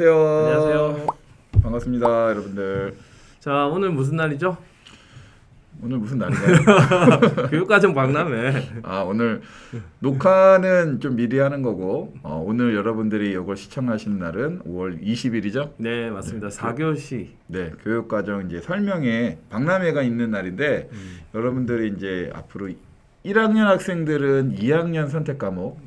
안녕하세요. 안녕하세요. 반갑습니다, 여러분들. 자, 오늘 무슨 날이죠? 오늘 무슨 날인가요? 교육과정 박람회. 오늘 녹화는 좀 미리 하는 거고 오늘 여러분들이 이걸 시청하시는 날은 5월 20일이죠? 네, 맞습니다. 4교시. 네, 교육과정 이제 설명회 박람회가 있는 날인데 여러분들이 이제 앞으로 1학년 학생들은 2학년 선택 과목,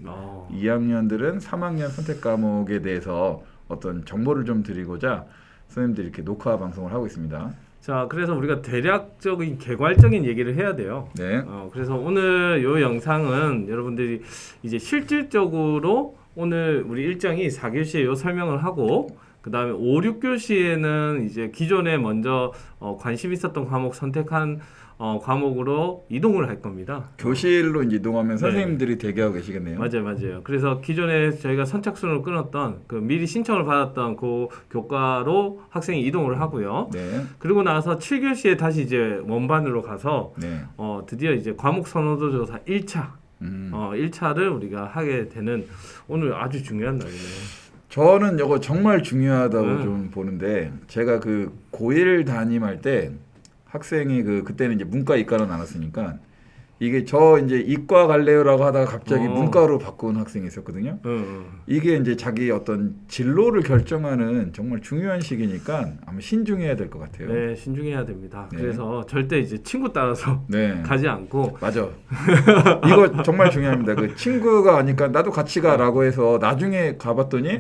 2학년들은 3학년 선택 과목에 대해서 어떤 정보를 좀 드리고자 선생님들이 이렇게 녹화 방송을 하고 있습니다. 자, 그래서 우리가 대략적인 개괄적인 얘기를 해야 돼요. 네. 그래서 오늘 이 영상은 여러분들이 이제 실질적으로 오늘 우리 일정이 4교시에 요 설명을 하고 그 다음에 5, 6교시에는 이제 기존에 먼저 관심 있었던 과목 선택한 과목으로 이동을 할 겁니다. 교실로 이제 이동하면 선생님들이 대기하고 계시겠네요. 맞아요. 그래서 기존에 저희가 선착순으로 끊었던 그 미리 신청을 받았던 그 교과로 학생이 이동을 하고요. 네. 그리고 나서 7교시에 다시 이제 원반으로 가서 네. 드디어 이제 과목 선호도 조사 1차 1차를 우리가 하게 되는 오늘 아주 중요한 날이네요. 저는 이거 정말 중요하다고 좀 보는데 제가 그 고1 담임할 때 학생이 그때는 이제 문과 이과로 나눴으니까 이게 저 이제 이과 갈래요라고 하다가 갑자기 문과로 바꾼 학생이 있었거든요. 이게 이제 자기 어떤 진로를 결정하는 정말 중요한 시기니까 아마 신중해야 될 것 같아요. 네, 신중해야 됩니다. 네. 그래서 절대 이제 친구 따라서 네. 가지 않고 맞아. 이거 정말 중요합니다. 그 친구가 아니까 나도 같이 가라고 해서 나중에 가봤더니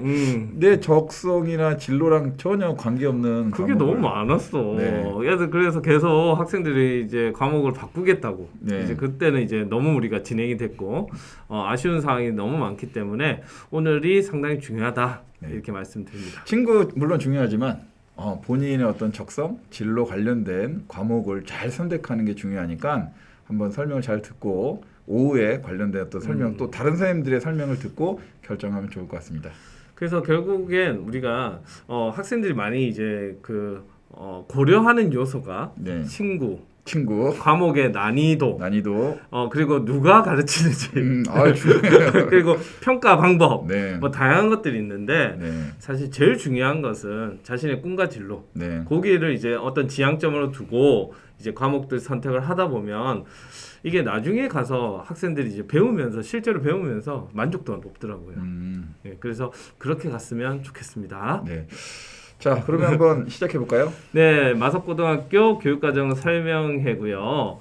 내 적성이나 진로랑 전혀 관계없는 그게 과목을. 너무 많았어. 네. 얘들 그래서 계속 학생들이 이제 과목을 바꾸겠다고. 네. 이제 그때는 이제 너무 우리가 진행이 됐고 아쉬운 사항이 너무 많기 때문에 오늘이 상당히 중요하다. 네. 이렇게 말씀드립니다. 친구 물론 중요하지만 본인의 어떤 적성, 진로 관련된 과목을 잘 선택하는 게 중요하니까 한번 설명을 잘 듣고 오후에 관련된 또 설명 또 다른 선생님들의 설명을 듣고 결정하면 좋을 것 같습니다. 그래서 결국엔 우리가 학생들이 많이 이제 고려하는 요소가 네. 친구, 과목의 난이도, 그리고 누가 가르치는지, 중요해요. 그리고 평가 방법, 네. 뭐 다양한 것들이 있는데 네. 사실 제일 중요한 것은 자신의 꿈과 진로, 네. 거기를 이제 어떤 지향점으로 두고 이제 과목들 선택을 하다 보면 이게 나중에 가서 학생들이 이제 실제로 배우면서 만족도가 높더라고요. 네, 그래서 그렇게 갔으면 좋겠습니다. 네. 자, 그러면 한번 시작해 볼까요? 네, 마석고등학교 교육과정 설명회고요.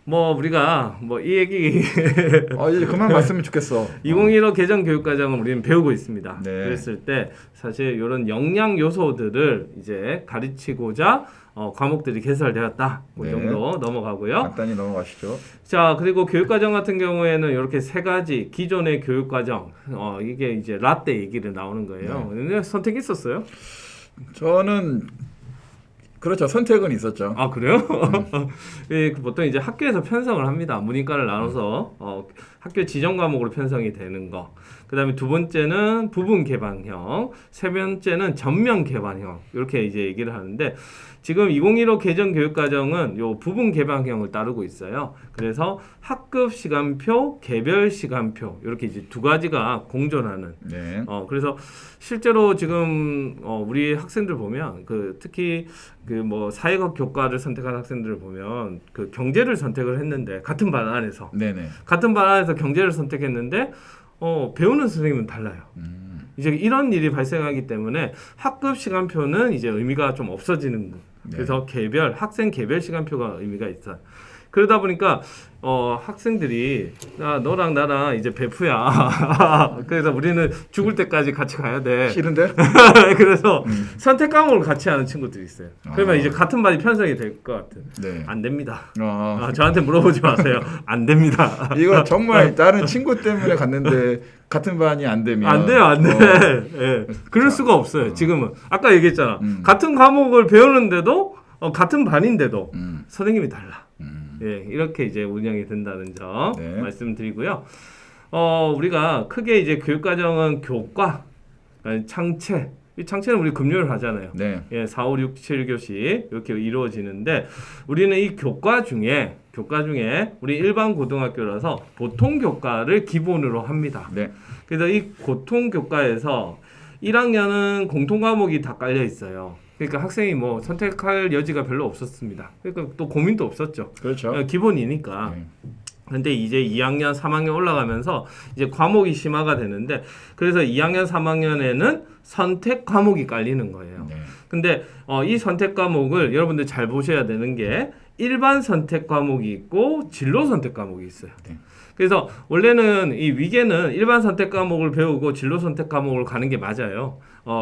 우리가 이 얘기 이제 그만 봤으면 좋겠어. 2015 개정 교육과정을 우리는 배우고 있습니다. 네. 그랬을 때 사실 이런 영양 요소들을 이제 가르치고자 과목들이 개설되었다. 그 네. 정도 넘어가고요. 간단히 넘어가시죠. 자, 그리고 교육과정 같은 경우에는 이렇게 세 가지 기존의 교육과정 이게 이제 라떼 얘기를 나오는 거예요. 근데 선택이 있었어요? 저는 그렇죠. 선택은 있었죠. 아, 그래요? 예, 보통 이제 학교에서 편성을 합니다. 문이과를 나눠서 학교 지정 과목으로 편성이 되는 거. 그다음에 두 번째는 부분 개방형, 세 번째는 전면 개방형. 이렇게 이제 얘기를 하는데 지금 2015 개정 교육과정은 요 부분 개방형을 따르고 있어요. 그래서 학급 시간표, 개별 시간표 이렇게 이제 두 가지가 공존하는. 네. 그래서 실제로 지금 우리 학생들 보면 특히 사회학 교과를 선택한 학생들을 보면 경제를 선택을 했는데 같은 반 안에서 네네. 같은 반 안에서 경제를 선택했는데 배우는 선생님은 달라요. 이제 이런 일이 발생하기 때문에 학급 시간표는 이제 의미가 좀 없어지는 거. 네. 그래서 학생 개별 시간표가 의미가 있어요. 그러다 보니까 학생들이 너랑 나랑 이제 베프야. 그래서 우리는 죽을 때까지 같이 가야 돼. 싫은데? 그래서 선택 과목을 같이 하는 친구들이 있어요. 그러면 이제 같은 반이 편성이 될 것 같아요. 네. 안 됩니다. 저한테 물어보지 마세요. 안 됩니다. 이거 정말 다른 친구 때문에 갔는데 같은 반이 안 되면 안 돼요, 안 돼. 예. 그럴 수가 없어요. 지금은 아까 얘기했잖아. 같은 과목을 배우는데도 같은 반인데도 선생님이 달라. 예, 이렇게 이제 운영이 된다는 점 네. 말씀드리고요. 우리가 크게 이제 교육과정은 교과, 창체. 이 창체는 우리 금요일 하잖아요. 네. 예, 4, 5, 6, 7교시 이렇게 이루어지는데 우리는 이 교과 중에 우리 일반 고등학교라서 보통 교과를 기본으로 합니다. 네. 그래서 이 보통 교과에서 1학년은 공통 과목이 다 깔려 있어요. 그러니까 학생이 뭐 선택할 여지가 별로 없었습니다. 그러니까 또 고민도 없었죠. 그렇죠. 기본이니까. 네. 근데 이제 2학년, 3학년 올라가면서 이제 과목이 심화가 되는데 그래서 2학년, 3학년에는 선택 과목이 깔리는 거예요. 네. 근데 이 선택 과목을 여러분들 잘 보셔야 되는 게 일반 선택 과목이 있고 진로 선택 과목이 있어요. 네. 그래서 원래는 이 위계는 일반 선택 과목을 배우고 진로 선택 과목을 가는 게 맞아요.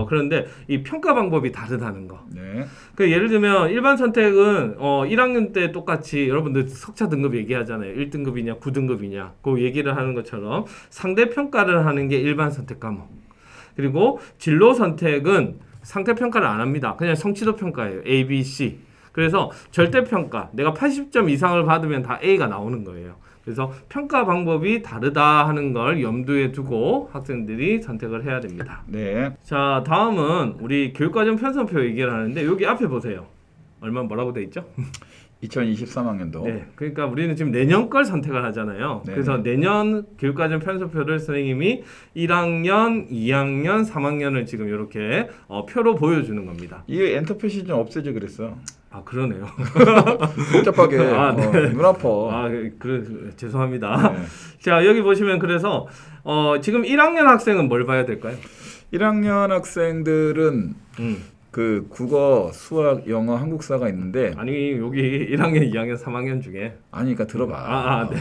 그런데 이 평가 방법이 다르다는 거. 네. 그 예를 들면 일반 선택은 1학년 때 똑같이 여러분들 석차 등급 얘기하잖아요. 1등급이냐 9등급이냐 그 얘기를 하는 것처럼 상대 평가를 하는 게 일반 선택 과목. 그리고 진로 선택은 상대 평가를 안 합니다. 그냥 성취도 평가예요. A, B, C. 그래서 절대 평가. 내가 80점 이상을 받으면 다 A가 나오는 거예요. 그래서 평가 방법이 다르다 하는 걸 염두에 두고 학생들이 선택을 해야 됩니다. 네. 자, 다음은 우리 교육과정 편성표 얘기를 하는데 여기 앞에 보세요. 얼마 뭐라고 돼 있죠? 2023학년도. 네, 그러니까 우리는 지금 내년 걸 선택을 하잖아요. 네네. 그래서 내년 교육과정 편성표를 선생님이 1학년, 2학년, 3학년을 지금 이렇게 표로 보여주는 겁니다. 이게 엔터 표시 좀 없애지 그랬어. 아, 그러네요. 복잡하게. 아, 네. 눈 아파. 아, 죄송합니다. 네. 자, 여기 보시면 그래서 지금 1학년 학생은 뭘 봐야 될까요? 1학년 학생들은 그 국어, 수학, 영어, 한국사가 있는데 아니 여기 1학년, 2학년, 3학년 중에 아니 그러니까 들어봐. 네.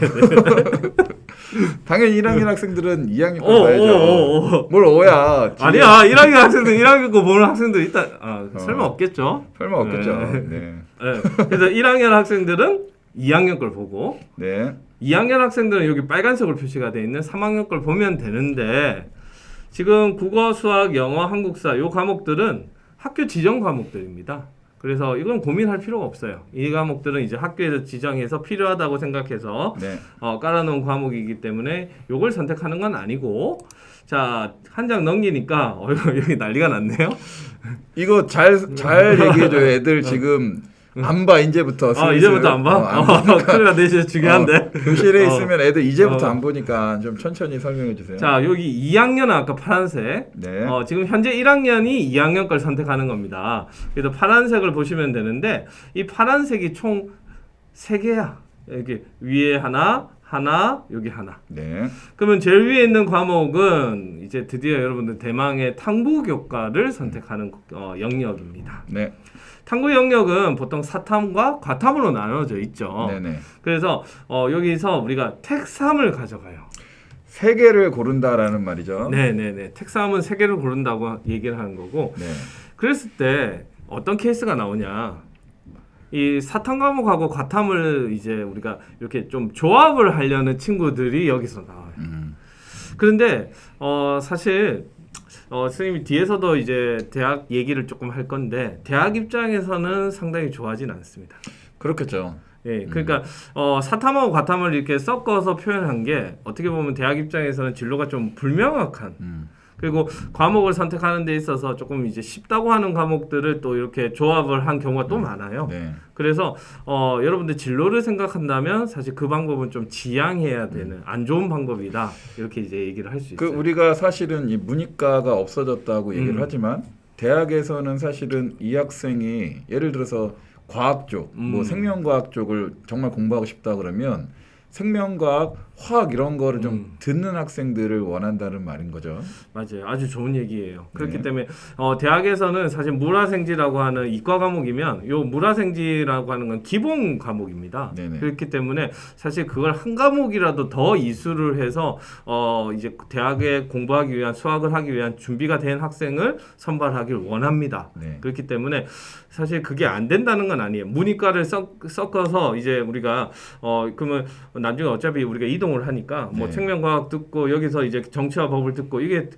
당연히 1학년 학생들은 2학년 거 봐야죠. 뭘 오야. 뒤에. 아니야 1학년 학생들 1학년 거 보는 학생들 있다. 설마 없겠죠? 설마 없겠죠. 네. 네. 네. 그래서 1학년 학생들은 2학년 걸 보고 네. 2학년 학생들은 여기 빨간색으로 표시가 되어 있는 3학년 걸 보면 되는데 지금 국어, 수학, 영어, 한국사 요 과목들은 학교 지정 과목들입니다. 그래서 이건 고민할 필요가 없어요. 이 과목들은 이제 학교에서 지정해서 필요하다고 생각해서 네. 깔아놓은 과목이기 때문에 이걸 선택하는 건 아니고 자, 한 장 넘기니까 여기 난리가 났네요. 이거 잘 얘기해줘요. 애들 지금 안 봐 이제부터. 이제부터 안 봐? 큰일 났네. 진짜 중요한데. 교실에 있으면 애들 이제부터 안 보니까 좀 천천히 설명해 주세요. 자, 여기 2학년은 아까 파란색. 네. 지금 현재 1학년이 2학년 걸 선택하는 겁니다. 그래서 파란색을 보시면 되는데 이 파란색이 총 3개야. 여기 위에 하나, 여기 하나. 네. 그러면 제일 위에 있는 과목은 이제 드디어 여러분들 대망의 탐구 교과를 선택하는 영역입니다. 네. 탐구 영역은 보통 사탐과 과탐으로 나눠져 있죠. 네네. 그래서 여기서 우리가 택3을 가져가요. 3개를 고른다라는 말이죠. 네네네. 택3은 3개를 고른다고 얘기를 하는 거고. 네. 그랬을 때 어떤 케이스가 나오냐. 이 사탐 과목하고 과탐을 이제 우리가 이렇게 좀 조합을 하려는 친구들이 여기서 나와요. 그런데 사실 선생님이 뒤에서도 이제 대학 얘기를 조금 할 건데 대학 입장에서는 상당히 좋아하진 않습니다. 그렇겠죠. 예, 그러니까 사탐하고 과탐을 이렇게 섞어서 표현한 게 어떻게 보면 대학 입장에서는 진로가 좀 불명확한 그리고 과목을 선택하는 데 있어서 조금 이제 쉽다고 하는 과목들을 또 이렇게 조합을 한 경우가 또 많아요. 네. 그래서 여러분들 진로를 생각한다면 사실 그 방법은 좀 지양해야 되는 안 좋은 방법이다. 이렇게 이제 얘기를 할 수 있어요. 우리가 사실은 이 문이과가 없어졌다고 얘기를 하지만 대학에서는 사실은 이 학생이 예를 들어서 과학 쪽, 뭐 생명과학 쪽을 정말 공부하고 싶다 그러면 생명과학, 화학 이런 거를 좀 듣는 학생들을 원한다는 말인 거죠. 맞아요. 아주 좋은 얘기예요. 그렇기 네. 때문에 대학에서는 사실 물화생지라고 하는 이과 과목이면 요 물화생지라고 하는 건 기본 과목입니다. 네네. 그렇기 때문에 사실 그걸 한 과목이라도 더 이수를 해서 이제 대학에 공부하기 위한 수학을 하기 위한 준비가 된 학생을 선발하길 원합니다. 네. 그렇기 때문에 사실 그게 안 된다는 건 아니에요. 문이과를 섞어서 이제 우리가 그러면 나중에 어차피 우리가 이동을 하니까 뭐 네. 생명과학 듣고 여기서 이제 정치와 법을 듣고 이게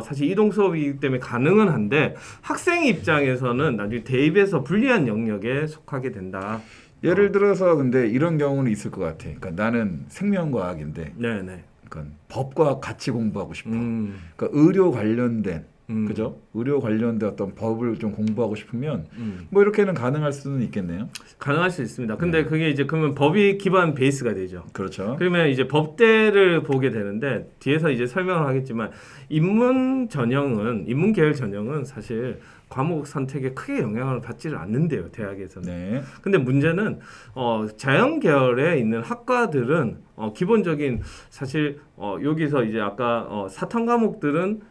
사실 이동 수업이기 때문에 가능은 한데 학생 입장에서는 나중에 대입에서 불리한 영역에 속하게 된다. 예를 들어서 근데 이런 경우는 있을 것 같아. 그러니까 나는 생명과학인데 네네. 그러니까 법과 같이 공부하고 싶어. 그러니까 의료 관련된 그죠? 의료 관련된 어떤 법을 좀 공부하고 싶으면 뭐 이렇게는 가능할 수는 있겠네요. 가능할 수 있습니다. 근데 그게 이제 그러면 법이 기반 베이스가 되죠. 그렇죠. 그러면 이제 법대를 보게 되는데 뒤에서 이제 설명을 하겠지만 인문 계열 전형은 사실 과목 선택에 크게 영향을 받지를 않는데요, 대학에서는. 네. 근데 문제는 자연 계열에 있는 학과들은 기본적인 사실 여기서 이제 아까 사탐 과목들은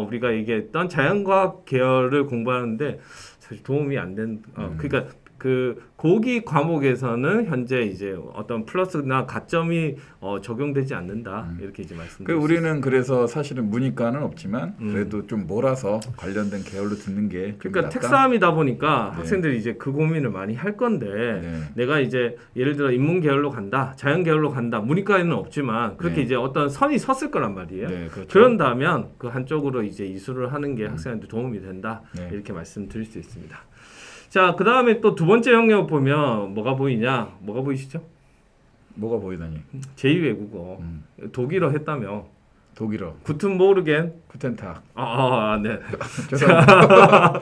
우리가 얘기했던 자연과학 계열을 공부하는데 사실 도움이 안 된. 그러니까 그 고기 과목에서는 현재 이제 어떤 플러스나 가점이 적용되지 않는다 이렇게 이제 말씀드렸습니다. 우리는 그래서 사실은 문이과는 없지만 그래도 좀 몰아서 관련된 계열로 듣는 게 그러니까 낫다. 택싸움이다 보니까 네. 학생들이 이제 그 고민을 많이 할 건데 네. 내가 이제 예를 들어 인문 계열로 간다, 자연 계열로 간다, 문이과에는 없지만 그렇게 네. 이제 어떤 선이 섰을 거란 말이에요. 네, 그렇죠. 그런다면 그 한쪽으로 이제 이수를 하는 게 학생한테 도움이 된다 네. 이렇게 말씀드릴 수 있습니다. 자, 그 다음에 또 두 번째 영역 보면 뭐가 보이냐? 뭐가 보이시죠? 뭐가 보이다니? 제2외국어 독일어 했다며? 독일어. 구튼 모르겐? 쿠텐탁. 네. 죄송합니다.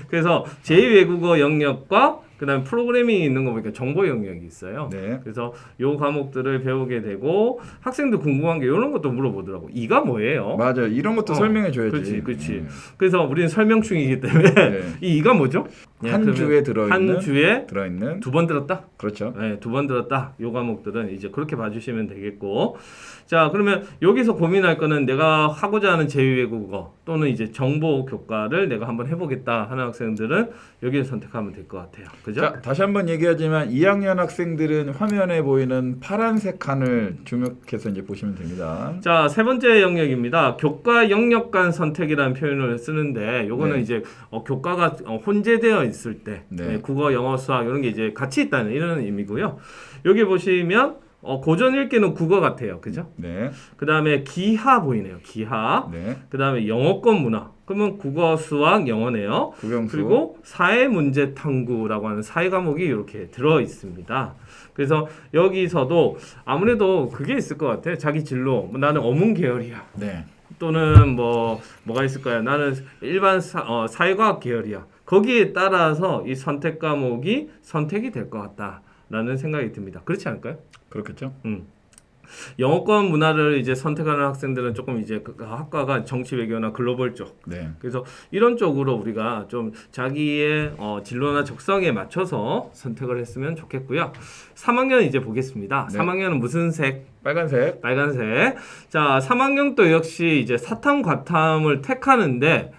그래서 제2외국어 영역과 그다음에 프로그래밍이 있는 거 보니까 정보 영역이 있어요. 네. 그래서 요 과목들을 배우게 되고 학생들 궁금한 게 이런 것도 물어보더라고. 이가 뭐예요? 맞아요. 이런 것도 설명해 줘야지. 그렇지. 그래서 우리는 설명충이기 때문에 네. 이 이가 뭐죠? 한 주에 들어있는 한 주에 들어있는 두 번 들었다. 그렇죠. 네, 두 번 들었다. 요 과목들은 이제 그렇게 봐주시면 되겠고, 자 그러면 여기서 고민할 거는 내가 하고자 하는 제2외국어 또는 이제 정보 교과를 내가 한번 해보겠다 하는 학생들은 여기를 선택하면 될 것 같아요. 그죠? 자, 다시 한번 얘기하지만 2학년 학생들은 화면에 보이는 파란색 칸을 주목해서 이제 보시면 됩니다. 자, 세 번째 영역입니다. 교과 영역 간 선택이라는 표현을 쓰는데 요거는 네. 이제 교과가 혼재되어 있을 때 네. 국어, 영어, 수학 이런 게 이제 같이 있다는 이런 의미고요. 여기 보시면 고전 읽기는 국어 같아요. 그죠? 네. 그다음에 기하 보이네요. 기하. 네. 그다음에 영어권 문화. 그러면 국어, 수학, 영어네요. 국영수. 그리고 사회 문제 탐구라고 하는 사회 과목이 이렇게 들어 있습니다. 그래서 여기서도 아무래도 그게 있을 것 같아요. 자기 진로. 나는 어문 계열이야. 네. 또는 뭐가 있을까요? 나는 일반 사회과학 계열이야. 거기에 따라서 이 선택 과목이 선택이 될 것 같다라는 생각이 듭니다. 그렇지 않을까요? 그렇겠죠. 영어권 문화를 이제 선택하는 학생들은 조금 이제 그 학과가 정치 외교나 글로벌 쪽. 네. 그래서 이런 쪽으로 우리가 좀 자기의 진로나 적성에 맞춰서 선택을 했으면 좋겠고요. 3학년 이제 보겠습니다. 네. 3학년은 무슨 색? 빨간색. 빨간색. 자, 3학년도 역시 이제 사탐 과탐을 택하는데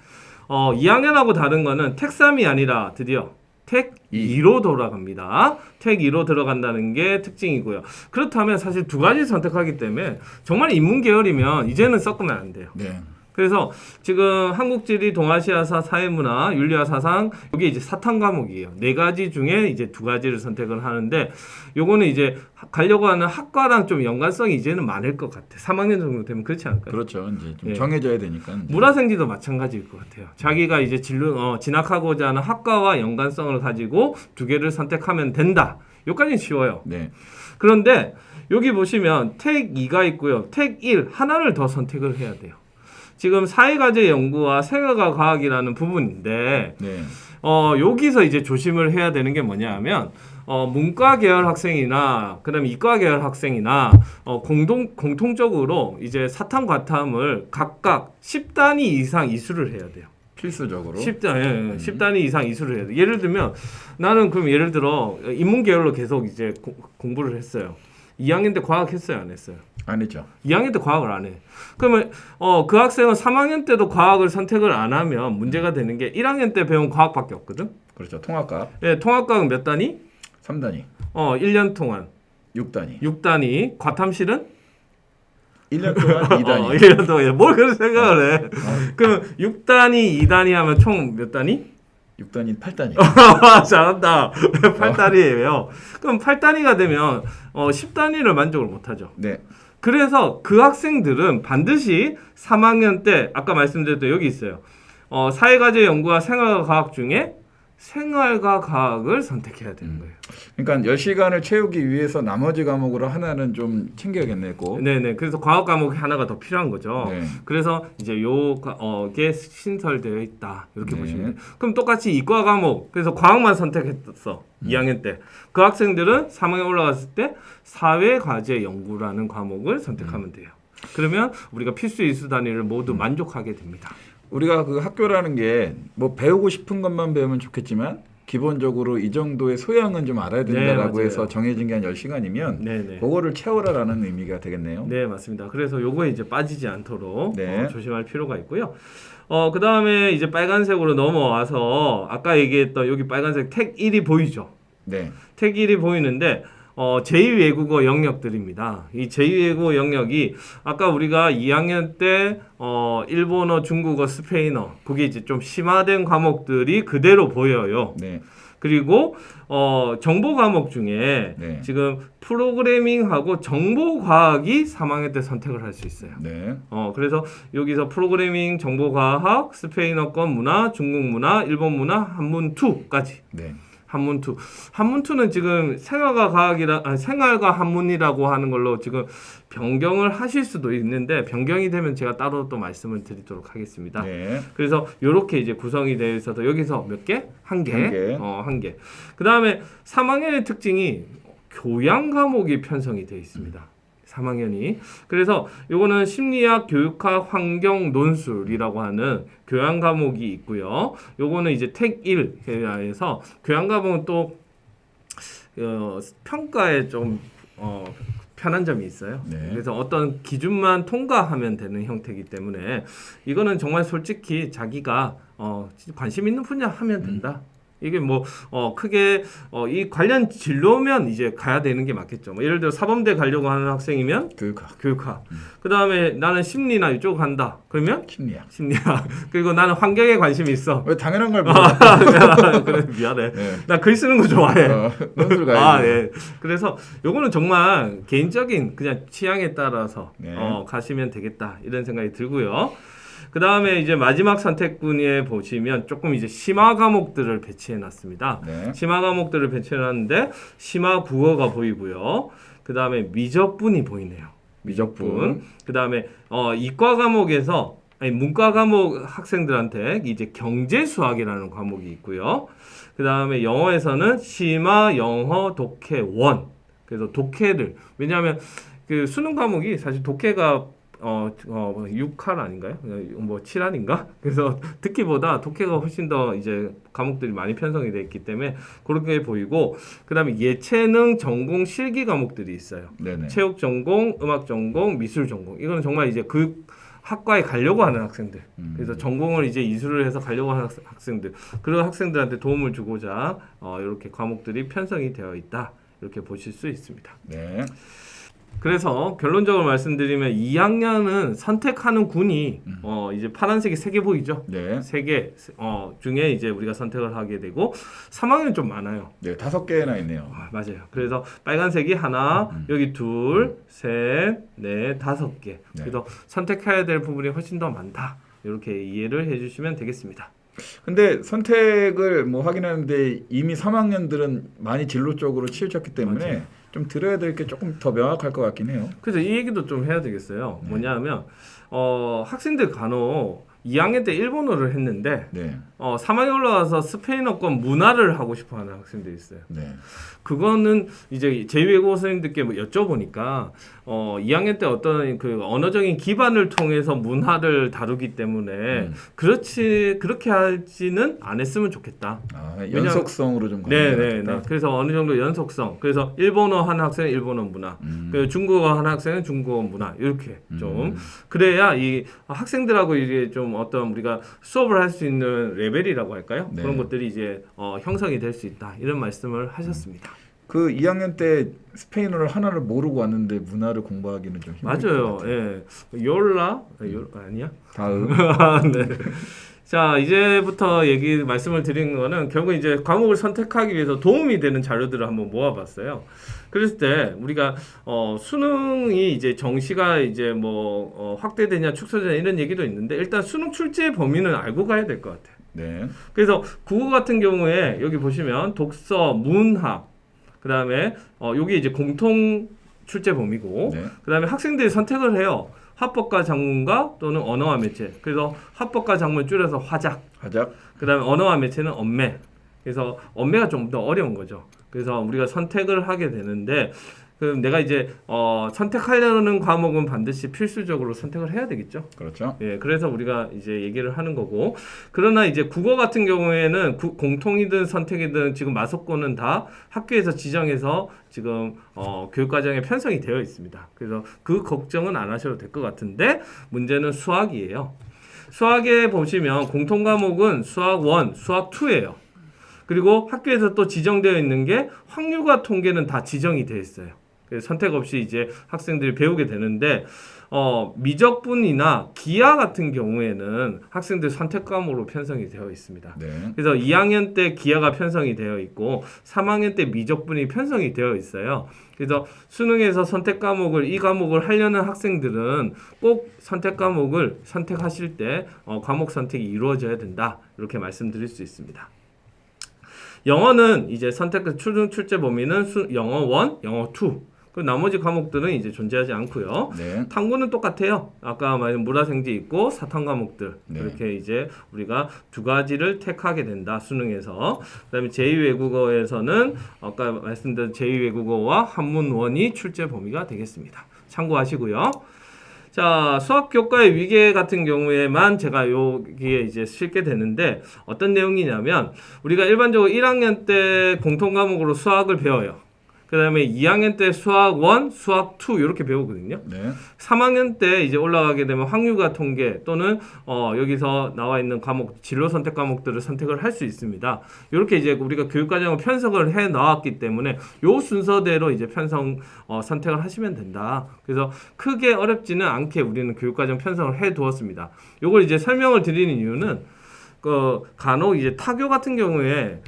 2학년하고 다른 거는 택 3이 아니라 드디어 택 2로 돌아갑니다. 택 2로 들어간다는 게 특징이고요. 그렇다면 사실 두 가지 선택하기 때문에 정말 인문 계열이면 이제는 섞으면 안 돼요. 네. 그래서 지금 한국지리, 동아시아사, 사회문화, 윤리와 사상 이게 이제 사탐 과목이에요. 네 가지 중에 이제 두 가지를 선택을 하는데 요거는 이제 가려고 하는 학과랑 좀 연관성이 이제는 많을 것 같아. 3학년 정도 되면 그렇지 않을까요? 그렇죠. 이제 좀 예. 정해져야 되니까. 이제. 물화생지도 마찬가지일 것 같아요. 자기가 이제 진학하고자 하는 학과와 연관성을 가지고 두 개를 선택하면 된다. 여기까지는 쉬워요. 네. 그런데 여기 보시면 택 2가 있고요. 택 1 하나를 더 선택을 해야 돼요. 지금 사회과제 연구와 생활과 과학이라는 부분인데 네. 여기서 이제 조심을 해야 되는 게 뭐냐 하면 문과 계열 학생이나 그다음에 이과 계열 학생이나 공통적으로 이제 사탐 과탐을 각각 10단위 이상 이수를 해야 돼요. 필수적으로. 10단위 이상 이수를 해야 돼. 예를 들면 나는 그럼 예를 들어 인문 계열로 계속 이제 공부를 했어요. 2학년 때 과학 했어요, 안 했어요? 아니죠. 2학년 때 과학을 안 해. 그러면 그 학생은 3학년 때도 과학을 선택을 안 하면 문제가 되는 게 1학년 때 배운 과학밖에 없거든. 그렇죠. 통합과 예, 통합과학은 몇 단위? 3단위. 1년 동안 6단위. 6단위. 과탐실은 1년 동안 2단위. 1년 동안. 뭘 그런 생각을 해. 그럼 6단위, 2단위 하면 총 몇 단위? 6단위, 8단위. 잘한다. 8단위예요. 그럼 8단위가 되면 10단위를 만족을 못 하죠. 네. 그래서 그 학생들은 반드시 3학년 때 아까 말씀드렸던 여기 있어요. 사회과제 연구와 생활과학 중에 생활과 과학을 선택해야 되는 거예요. 그러니까 10시간을 채우기 위해서 나머지 과목으로 하나는 좀 챙겨야겠네, 꼭. 네네. 그래서 과학 과목이 하나가 더 필요한 거죠. 네. 그래서 이제 요게 신설되어 있다 이렇게 네. 보시면 돼요. 그럼 똑같이 이과 과목 그래서 과학만 선택했어 2학년 때. 그 학생들은 3학년 올라갔을 때 사회 과제 연구라는 과목을 선택하면 돼요. 그러면 우리가 필수 이수 단위를 모두 만족하게 됩니다. 우리가 그 학교라는 게 뭐 배우고 싶은 것만 배우면 좋겠지만 기본적으로 이 정도의 소양은 좀 알아야 된다라고 네, 해서 정해진 게 한 10시간이면 네네. 그거를 채워라라는 의미가 되겠네요. 네, 맞습니다. 그래서 요거에 이제 빠지지 않도록 네. 조심할 필요가 있고요. 그 다음에 이제 빨간색으로 넘어와서 아까 얘기했던 여기 빨간색 택 1이 보이죠? 네. 택 1이 보이는데 제2외국어 영역들입니다. 이 제2외국어 영역이 아까 우리가 2학년 때 일본어, 중국어, 스페인어 그게 이제 좀 심화된 과목들이 그대로 보여요. 네. 그리고 정보 과목 중에 네. 지금 프로그래밍하고 정보과학이 3학년 때 선택을 할 수 있어요. 네. 그래서 여기서 프로그래밍, 정보과학, 스페인어권 문화, 중국 문화, 일본 문화, 한문 2까지. 네. 한문 2. 한문 2는 지금 생활과 한문이라고 하는 걸로 지금 변경을 하실 수도 있는데 변경이 되면 제가 따로 또 말씀을 드리도록 하겠습니다. 네. 그래서 이렇게 이제 구성이 되어 있어서 여기서 몇 개? 한 개. 한 개. 한 개. 그다음에 3학년의 특징이 교양 과목이 편성이 되어 있습니다. 3학년이. 그래서 요거는 심리학, 교육학, 환경, 논술이라고 하는 교양 과목이 있고요. 요거는 이제 택 1에서 교양 과목은 또 평가에 좀 편한 점이 있어요. 네. 그래서 어떤 기준만 통과하면 되는 형태이기 때문에 이거는 정말 솔직히 자기가 관심 있는 분야 하면 된다. 이게 뭐 크게 이 관련 진로면 이제 가야 되는 게 맞겠죠. 뭐 예를 들어 사범대 가려고 하는 학생이면 교육학. 그다음에 나는 심리나 이쪽 간다. 그러면 심리학. 그리고 나는 환경에 관심이 있어. 왜 당연한 걸 물어봐. 그래 미안해. 네. 나 글 쓰는 거 좋아해. 논술 가야지. 예. 그래서 요거는 정말 개인적인 그냥 취향에 따라서 네. 가시면 되겠다. 이런 생각이 들고요. 그 다음에 이제 마지막 선택군에 보시면 조금 이제 심화 과목들을 배치해 놨습니다. 네. 심화 과목들을 배치해 놨는데 심화 국어가 보이고요. 그 다음에 미적분이 보이네요. 미적분. 그 다음에 이과 과목에서 문과 과목 학생들한테 이제 경제 수학이라는 과목이 있고요. 그 다음에 영어에서는 심화 영어 독해 1. 그래서 독해를 왜냐하면 그 수능 과목이 사실 독해가 6할 아닌가요? 뭐 7할인가? 그래서 듣기보다 독해가 훨씬 더 이제 과목들이 많이 편성이 되어 있기 때문에 그렇게 보이고 그다음에 예체능 전공 실기 과목들이 있어요. 네네. 체육 전공, 음악 전공, 미술 전공. 이거는 정말 이제 그 학과에 가려고 하는 학생들. 그래서 전공을 이제 이수를 해서 가려고 하는 학생들. 그런 학생들한테 도움을 주고자 이렇게 과목들이 편성이 되어 있다. 이렇게 보실 수 있습니다. 네. 그래서 결론적으로 말씀드리면 2학년은 선택하는 군이 이제 파란색이 3개 보이죠? 네. 3개 중에 이제 우리가 선택을 하게 되고 3학년은 좀 많아요. 네, 5개나 있네요. 맞아요. 그래서 빨간색이 하나, 여기 둘, 셋, 넷, 5개. 네. 그래서 선택해야 될 부분이 훨씬 더 많다. 이렇게 이해를 해주시면 되겠습니다. 근데 선택을 뭐 확인하는데 이미 3학년들은 많이 진로 쪽으로 치우쳤기 때문에 맞아요. 좀 들어야 될 게 조금 더 명확할 것 같긴 해요. 그래서 이 얘기도 좀 해야 되겠어요. 뭐냐면 학생들 간혹 2학년 때 일본어를 했는데 네. 3학년 올라와서 스페인어권 문화를 하고 싶어하는 학생들이 있어요. 네. 그거는 이제 제2외국어 선생님들께 뭐 여쭤보니까 2학년 때 어떤 그 언어적인 기반을 통해서 문화를 다루기 때문에 그렇게 하지는 안 했으면 좋겠다. 아, 연속성으로 좀 가는 게 네네. 낫겠다. 그래서 어느 정도 연속성. 그래서 일본어 하는 학생은 일본어 문화, 그리고 중국어 하는 학생은 중국어 문화 이렇게 좀 그래야 이 학생들하고 이게 좀 어떤 우리가 수업을 할 수 있는 레벨이라고 할까요? 네. 그런 것들이 이제 형성이 될 수 있다 이런 말씀을 하셨습니다. 그 2학년 때 스페인어를 하나를 모르고 왔는데 문화를 공부하기는 좀 힘들 것 맞아요. 같아요. 예. 열라 아니야? 다음. 네. 자 이제부터 말씀을 드리는 거는 결국 이제 과목을 선택하기 위해서 도움이 되는 자료들을 한번 모아봤어요. 그랬을 때 우리가 수능이 이제 정시가 이제 뭐 확대되냐 축소되냐 이런 얘기도 있는데 일단 수능 출제 범위는 알고 가야 될 것 같아요. 네. 그래서 국어 같은 경우에 여기 보시면 독서, 문학, 그다음에 여기 이제 공통 출제 범위고, 네. 그다음에 학생들이 선택을 해요. 화법과 작문과 또는 언어와 매체. 그래서 화법과 작문 줄여서 화작. 하작. 그다음에 언어와 매체는 언매. 그래서 언매가 좀 더 어려운 거죠. 그래서 우리가 선택을 하게 되는데, 그럼 내가 이제 선택하려는 과목은 반드시 필수적으로 선택을 해야 되겠죠. 그렇죠. 예, 그래서 우리가 이제 얘기를 하는 거고, 그러나 이제 국어 같은 경우에는 공통이든 선택이든 지금 마석고는 다 학교에서 지정해서 지금 교육과정에 편성이 되어 있습니다. 그래서 그 걱정은 안 하셔도 될 것 같은데, 문제는 수학이에요. 수학에 보시면 공통 과목은 수학 1, 수학 2예요. 그리고 학교에서 또 지정되어 있는 게 확률과 통계는 다 지정이 되어 있어요. 그래서 선택 없이 이제 학생들이 배우게 되는데, 미적분이나 기하 같은 경우에는 학생들 선택 과목으로 편성이 되어 있습니다. 네. 그래서 2학년 때 기하가 편성이 되어 있고 3학년 때 미적분이 편성이 되어 있어요. 그래서 수능에서 선택 과목을 이 과목을 하려는 학생들은 꼭 선택 과목을 선택하실 때 과목 선택이 이루어져야 된다. 이렇게 말씀드릴 수 있습니다. 영어는 이제 선택 초중 출제 범위는 영어 1, 영어 2. 그 나머지 과목들은 이제 존재하지 않고요. 네. 탐구는 똑같아요. 아까 말한 물화생지 있고 사탐 과목들. 네. 이렇게 이제 우리가 두 가지를 택하게 된다. 수능에서. 그다음에 제2외국어에서는 아까 말씀드린 제2외국어와 한문 원이 출제 범위가 되겠습니다. 참고하시고요. 자, 수학 교과의 위계 같은 경우에만 제가 여기에 이제 실게 되는데 어떤 내용이냐면 우리가 일반적으로 1학년 때 공통 과목으로 수학을 배워요. 그 다음에 2학년 때 수학 1, 수학 2 이렇게 배우거든요. 네. 3학년 때 이제 올라가게 되면 확률과 통계 또는 여기서 나와 있는 과목, 진로 선택 과목들을 선택을 할 수 있습니다. 이렇게 이제 우리가 교육과정을 편성을 해 나왔기 때문에 요 순서대로 이제 선택을 하시면 된다. 그래서 크게 어렵지는 않게 우리는 교육과정 편성을 해 두었습니다. 요걸 이제 설명을 드리는 이유는 간혹 이제 타교 같은 경우에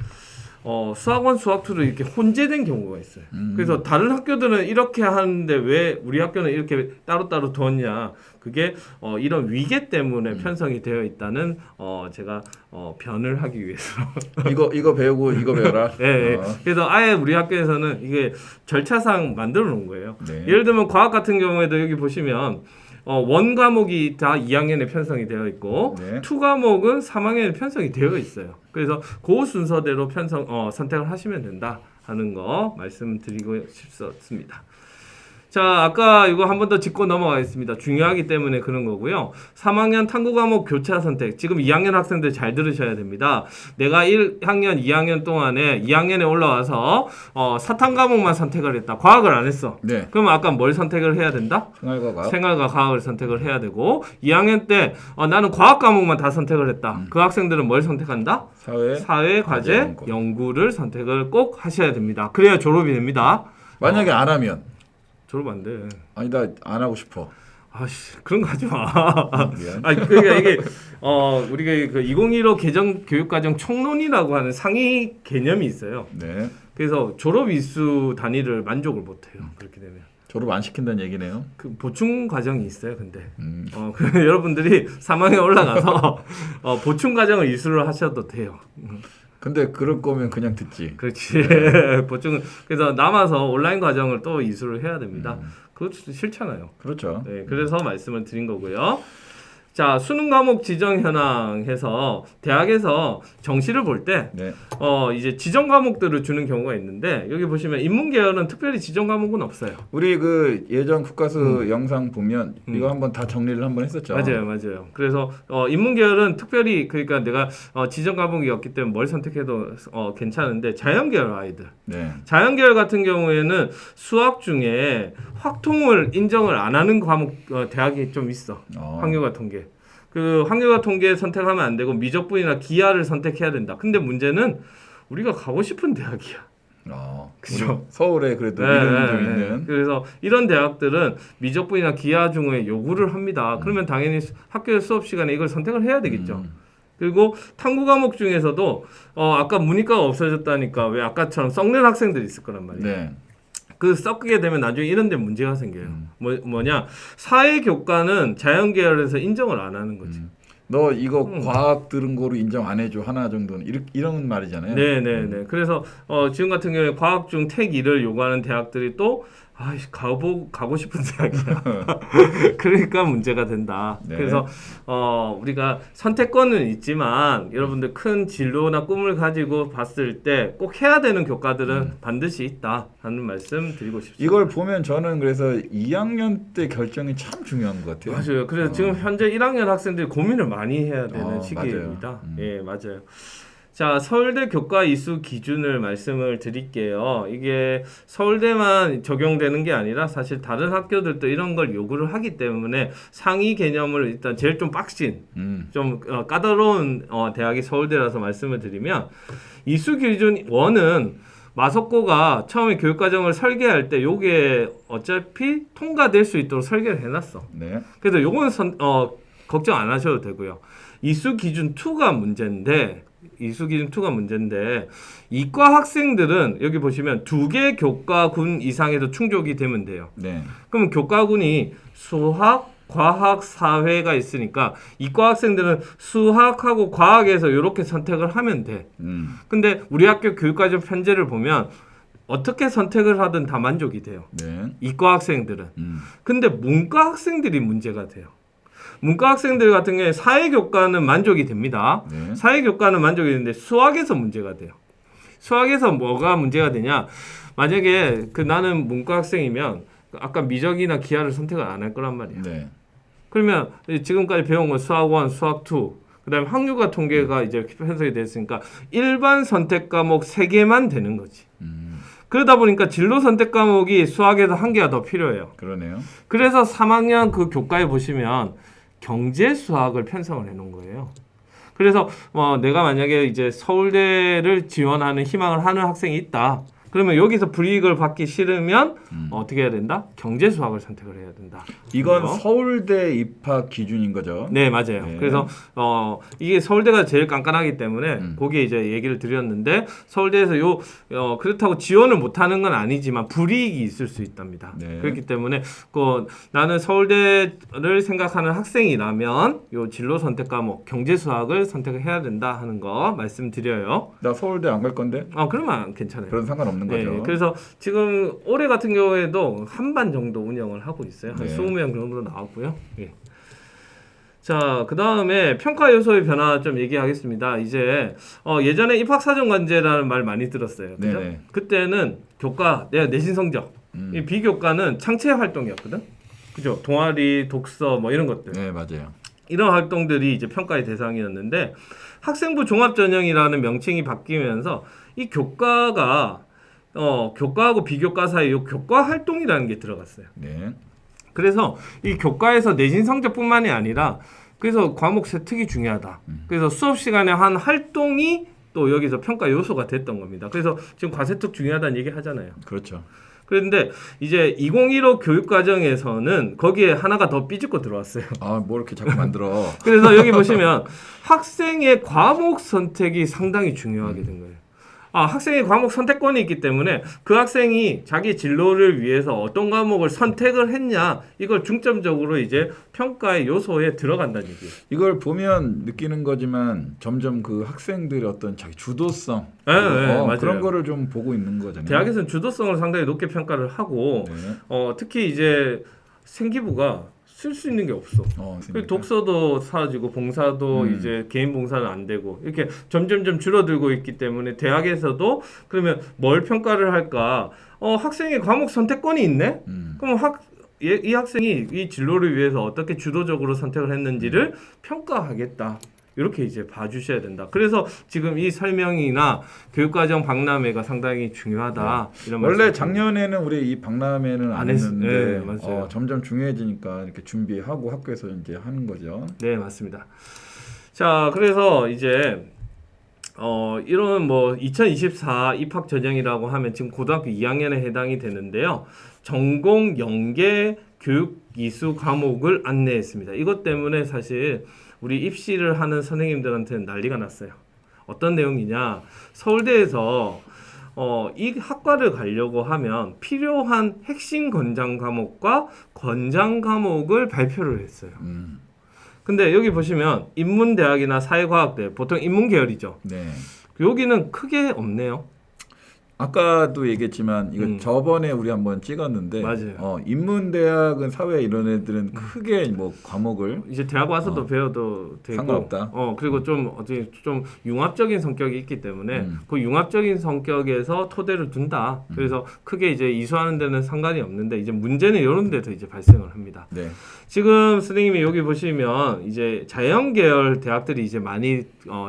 수학 1, 수학 2도 이렇게 혼재된 경우가 있어요. 그래서 다른 학교들은 이렇게 하는데 왜 우리 학교는 이렇게 따로따로 두었냐. 그게 이런 위계 때문에 편성이 되어 있다는 제가 변을 하기 위해서 이거 배우고 이거 배워라. 예, 예. 그래서 아예 우리 학교에서는 이게 절차상 만들어 놓은 거예요. 네. 예를 들면 과학 같은 경우에도 여기 보시면 원 과목이 다 2학년에 편성이 되어 있고 네. 2 과목은 3학년에 편성이 되어 있어요. 그래서 그 순서대로 선택을 하시면 된다 하는 거 말씀드리고 싶었습니다. 자, 아까 이거 한 번 더 짚고 넘어가겠습니다. 중요하기 때문에 그런 거고요. 3학년 탐구 과목 교차 선택. 지금 2학년 학생들 잘 들으셔야 됩니다. 내가 1학년, 2학년 동안에 2학년에 올라와서 사탐 과목만 선택을 했다. 과학을 안 했어. 네. 그러면 아까 뭘 선택을 해야 된다? 생활과 과학. 생활과 과학을 선택을 해야 되고 2학년 때 나는 과학 과목만 다 선택을 했다. 그 학생들은 뭘 선택한다? 사회, 과제, 연구를 선택을 꼭 하셔야 됩니다. 그래야 졸업이 됩니다. 만약에 안 하면 졸업 안 돼. 아니 나 안 하고 싶어. 아씨 그런 거 하지 마. 미안. 아니 그러니까 이게 우리가 그 2015 개정 교육과정 총론이라고 하는 상위 개념이 있어요. 네. 그래서 졸업 일수 단위를 만족을 못 해요. 그렇게 되면. 졸업 안 시킨다는 얘기네요. 그 보충 과정이 있어요. 근데 여러분들이 3학년에 올라가서 보충 과정을 이수를 하셔도 돼요. 근데 그럴 거면 그냥 듣지. 그렇지. 보충 그래서 남아서 온라인 과정을 또 이수를 해야 됩니다. 그것도 싫잖아요. 그렇죠. 네, 그래서 말씀을 드린 거고요. 자, 수능 과목 지정 현황 해서 대학에서 정시를 볼 때 네. 이제 지정 과목들을 주는 경우가 있는데 여기 보시면 인문계열은 특별히 지정 과목은 없어요. 우리 그 예전 국가수 영상 보면 이거 한번 다 정리를 한번 했었죠. 맞아요. 그래서 인문계열은 특별히 그러니까 내가 지정 과목이었기 때문에 뭘 선택해도 괜찮은데 자연계열 아이들. 네. 자연계열 같은 경우에는 수학 중에 확통을 인정을 안 하는 과목 대학이 좀 있어. 확률과 통계. 그 확률과 통계 선택하면 안 되고 미적분이나 기하를 선택해야 된다. 근데 문제는 우리가 가고 싶은 대학이야. 그죠. 서울에 그래도 이름 좀 있는. 그래서 이런 대학들은 미적분이나 기하 중에 요구를 합니다. 그러면 당연히 학교 수업 시간에 이걸 선택을 해야 되겠죠. 그리고 탐구 과목 중에서도 아까 문이과가 없어졌다니까 왜 아까처럼 썩는 학생들이 있을 거란 말이에요. 네. 그 섞게 되면 나중에 이런 데 문제가 생겨요. 뭐냐 사회 교과는 자연 계열에서 인정을 안 하는 거지. 너 이거 과학 들은 거로 인정 안 해줘 하나 정도는 이런 말이잖아요. 네네네. 그래서 지금 같은 경우에 과학 중 택 1을 요구하는 대학들이 또 가고 싶은 대학이야. 그러니까 문제가 된다. 네. 그래서 우리가 선택권은 있지만 여러분들 큰 진로나 꿈을 가지고 봤을 때 꼭 해야 되는 교과들은 반드시 있다 하는 말씀 드리고 싶습니다. 이걸 보면 저는 그래서 2학년 때 결정이 참 중요한 것 같아요. 맞아요. 그래서 지금 현재 1학년 학생들이 고민을 많이 해야 되는 시기입니다. 맞아요. 예, 맞아요. 자, 서울대 교과 이수 기준을 말씀을 드릴게요. 이게 서울대만 적용되는 게 아니라 사실 다른 학교들도 이런 걸 요구를 하기 때문에 상위 개념을 일단 제일 좀 빡신, 좀 까다로운 대학이 서울대라서 말씀을 드리면 이수 기준 1은 마석고가 처음에 교육과정을 설계할 때 요게 어차피 통과될 수 있도록 설계를 해놨어. 네. 그래서 요건 걱정 안 하셔도 되고요. 이수 기준 2가 문제인데 이과 학생들은 여기 보시면 2개 교과군 이상에도 충족이 되면 돼요. 네. 그러면 교과군이 수학, 과학, 사회가 있으니까 이과 학생들은 수학하고 과학에서 이렇게 선택을 하면 돼. 근데 우리 학교 교육과정 편제를 보면 어떻게 선택을 하든 다 만족이 돼요. 네. 이과 학생들은. 근데 문과 학생들이 문제가 돼요. 문과 학생들 같은 경우에 사회교과는 만족이 됩니다. 네. 사회교과는 만족이 되는데 수학에서 문제가 돼요. 수학에서 뭐가 문제가 되냐? 만약에 나는 문과 학생이면 아까 미적이나 기하를 선택을 안 할 거란 말이야. 네. 그러면 지금까지 배운 건 수학 1, 수학 2, 그다음에 확률과 통계가 이제 편성이 됐으니까 일반 선택 과목 3개만 되는 거지. 그러다 보니까 진로 선택 과목이 수학에서 1개가 더 필요해요. 그러네요. 그래서 3학년 그 교과에 보시면 경제 수학을 편성을 해놓은 거예요. 그래서 내가 만약에 이제 서울대를 지원하는 희망을 하는 학생이 있다. 그러면 여기서 불이익을 받기 싫으면 어떻게 해야 된다? 경제 수학을 선택을 해야 된다. 이건 서울대 입학 기준인 거죠? 네, 맞아요. 네. 그래서 이게 서울대가 제일 깐깐하기 때문에 거기에 이제 얘기를 드렸는데 서울대에서 그렇다고 지원을 못하는 건 아니지만 불이익이 있을 수 있답니다. 네. 그렇기 때문에 나는 서울대를 생각하는 학생이라면 요 진로 선택 과목 경제 수학을 선택을 해야 된다 하는 거 말씀드려요. 나 서울대 안 갈 건데? 그러면 괜찮아요. 그런 상관없는 거죠. 네, 그래서 지금 올해 같은 경우에도 한 반 정도 운영을 하고 있어요. 한 네. 20명 정도 나왔고요. 예. 자, 그 다음에 평가 요소의 변화 좀 얘기하겠습니다. 이제 예전에 입학사정관제라는 말 많이 들었어요. 그죠? 네네. 그때는 교과, 내신 성적, 이 비교과는 창체 활동이었거든. 그죠? 동아리, 독서 뭐 이런 것들. 네, 맞아요. 이런 활동들이 이제 평가의 대상이었는데 학생부 종합전형이라는 명칭이 바뀌면서 이 교과가 교과하고 비교과 사이에 교과 활동이라는 게 들어갔어요. 네. 그래서 이 교과에서 내신 성적뿐만이 아니라 그래서 과목 세특이 중요하다. 그래서 수업 시간에 한 활동이 또 여기서 평가 요소가 됐던 겁니다. 그래서 지금 과세특 중요하다는 얘기 하잖아요. 그렇죠. 그런데 이제 2015 교육과정에서는 거기에 하나가 더 삐집고 들어왔어요. 뭐 이렇게 자꾸 만들어. 그래서 여기 보시면 학생의 과목 선택이 상당히 중요하게 된 거예요. 학생의 과목 선택권이 있기 때문에 그 학생이 자기 진로를 위해서 어떤 과목을 선택을 했냐 이걸 중점적으로 이제 평가의 요소에 들어간다는 얘기예요. 이걸 보면 느끼는 거지만 점점 그 학생들의 어떤 자기 주도성 맞아요. 그런 거를 좀 보고 있는 거잖아요. 대학에서는 주도성을 상당히 높게 평가를 하고 네. 특히 이제 생기부가 쓸 수 있는 게 없어. 독서도 사라지고 봉사도 이제 개인 봉사는 안 되고 이렇게 점점점 줄어들고 있기 때문에 대학에서도 그러면 뭘 평가를 할까? 학생의 과목 선택권이 있네. 그럼 이 학생이 이 진로를 위해서 어떻게 주도적으로 선택을 했는지를 평가하겠다. 이렇게 이제 봐주셔야 된다. 그래서 지금 이 설명이나 교육과정 박람회가 상당히 중요하다. 이런 원래 작년에는 우리 이 박람회는 안 했는데 맞아요. 점점 중요해지니까 이렇게 준비하고 학교에서 이제 하는 거죠. 네, 맞습니다. 자, 그래서 이제 이런 2024 입학 전형이라고 하면 지금 고등학교 2학년에 해당이 되는데요. 전공 연계 교육 이수 과목을 안내했습니다. 이것 때문에 사실 우리 입시를 하는 선생님들한테는 난리가 났어요. 어떤 내용이냐? 서울대에서 이 학과를 가려고 하면 필요한 핵심 권장 과목과 권장 과목을 발표를 했어요. 근데 여기 보시면 인문대학이나 사회과학대 보통 인문 계열이죠. 네. 여기는 크게 없네요. 아까도 얘기했지만 이거 저번에 우리 한번 찍었는데 맞아요. 인문대학은 사회 이런 애들은 크게 뭐 과목을 이제 대학 와서도 배워도 되고 상관없다. 그리고 좀 어떻게 좀 융합적인 성격이 있기 때문에 그 융합적인 성격에서 토대를 둔다. 그래서 크게 이제 이수하는 데는 상관이 없는데 이제 문제는 이런 데서 이제 발생을 합니다. 네. 지금 선생님이 여기 보시면 이제 자연 계열 대학들이 이제 많이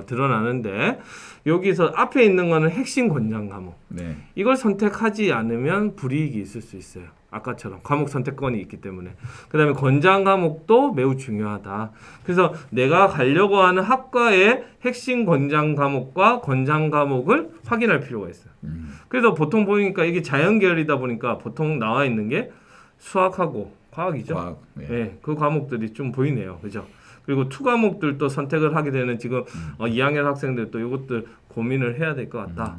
드러나는데 여기서 앞에 있는 거는 핵심 권장 과목. 네. 이걸 선택하지 않으면 불이익이 있을 수 있어요. 아까처럼 과목 선택권이 있기 때문에. 그다음에 권장 과목도 매우 중요하다. 그래서 내가 가려고 하는 학과의 핵심 권장 과목과 권장 과목을 확인할 필요가 있어요. 그래서 보통 보니까 이게 자연 계열이다 보니까 보통 나와 있는 게 수학하고 과학이죠. 과학. 네. 네, 그 과목들이 좀 보이네요. 그죠? 그리고 투 과목들도 선택을 하게 되는 지금 2학년 학생들도 이것들 고민을 해야 될 것 같다.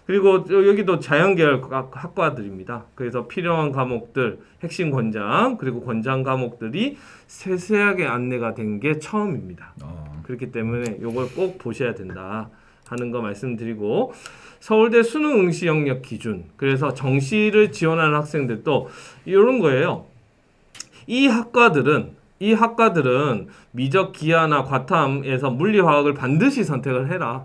그리고 여기도 자연계열 학과들입니다. 그래서 필요한 과목들, 핵심 권장, 그리고 권장 과목들이 세세하게 안내가 된 게 처음입니다. 그렇기 때문에 이걸 꼭 보셔야 된다 하는 거 말씀드리고 서울대 수능 응시 영역 기준, 그래서 정시를 지원하는 학생들도 이런 거예요. 이 학과들은 미적 기하나 과탐에서 물리화학을 반드시 선택을 해라.